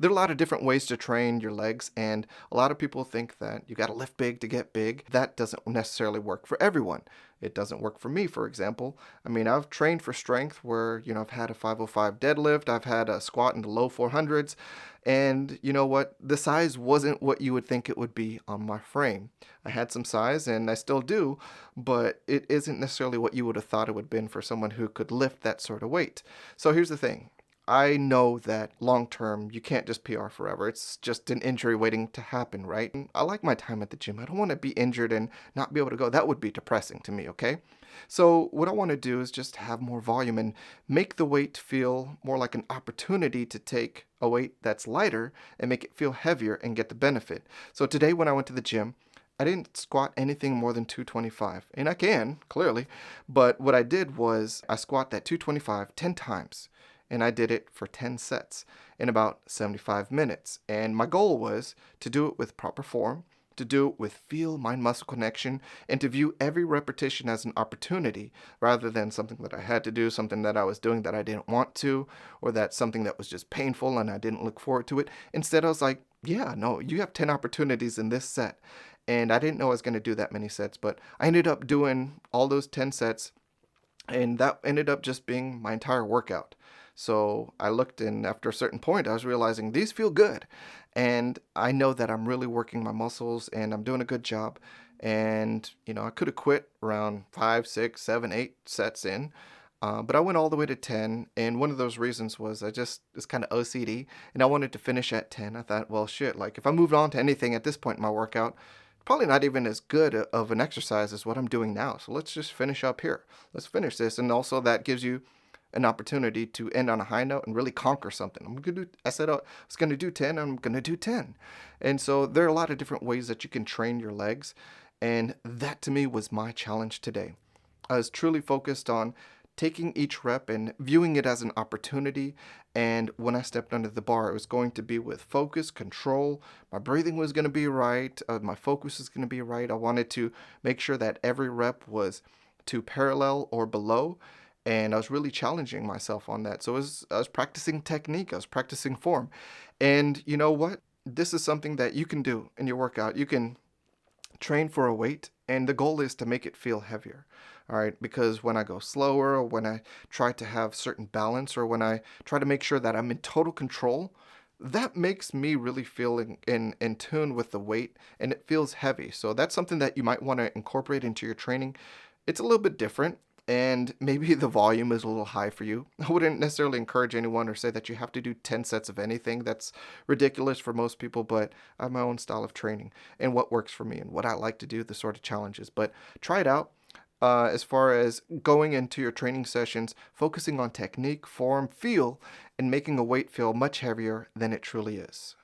There are a lot of different ways to train your legs, and a lot of people think that you got to lift big to get big. That doesn't necessarily work for everyone. It doesn't work for me, for example. I mean, I've trained for strength where, I've had a 505 deadlift, I've had a squat in the low 400s, and you know what? The size wasn't what you would think it would be on my frame. I had some size, and I still do, but it isn't necessarily what you would have thought it would have been for someone who could lift that sort of weight. So here's the thing. I know that long term, you can't just PR forever. It's just an injury waiting to happen, right? And I like my time at the gym. I don't want to be injured and not be able to go. That would be depressing to me, okay? So, what I want to do is just have more volume and make the weight feel more like an opportunity to take a weight that's lighter and make it feel heavier and get the benefit. So, today when I went to the gym, I didn't squat anything more than 225. And I can, clearly. But what I did was I squat that 225 10 times. And I did it for 10 sets in about 75 minutes. And my goal was to do it with proper form, to do it with feel mind muscle connection, and to view every repetition as an opportunity rather than something that I had to do, something that I was doing that I didn't want to, or that something that was just painful and I didn't look forward to it. Instead, I was like, yeah, no, you have 10 opportunities in this set. And I didn't know I was going to do that many sets, but I ended up doing all those 10 sets, and that ended up just being my entire workout. So I looked, and after a certain point, I was realizing these feel good. And I know that I'm really working my muscles and I'm doing a good job. And, I could have quit around 5, 6, 7, 8 sets in. But I went all the way to 10. And one of those reasons was I just, it's kind of OCD and I wanted to finish at 10. I thought, well, shit, like if I moved on to anything at this point in my workout, probably not even as good of an exercise as what I'm doing now. So let's just finish up here. Let's finish this. And also that gives you an opportunity to end on a high note and really conquer something. I said I was gonna do 10, I'm gonna do 10. And so there are a lot of different ways that you can train your legs. And that to me was my challenge today. I was truly focused on taking each rep and viewing it as an opportunity. And when I stepped under the bar, it was going to be with focus, control. My breathing was going to be right. My focus was going to be right. I wanted to make sure that every rep was to parallel or below. And I was really challenging myself on that. So I was practicing technique, I was practicing form. And you know what? This is something that you can do in your workout. You can train for a weight, and the goal is to make it feel heavier. All right, because when I go slower, or when I try to have certain balance, or when I try to make sure that I'm in total control, that makes me really feel in tune with the weight and it feels heavy. So that's something that you might want to incorporate into your training. It's a little bit different, and maybe the volume is a little high for you. I wouldn't necessarily encourage anyone or say that you have to do 10 sets of anything. That's ridiculous for most people, but I have my own style of training and what works for me and what I like to do, the sort of challenges. But try it out. As far as going into your training sessions, focusing on technique, form, feel, and making a weight feel much heavier than it truly is.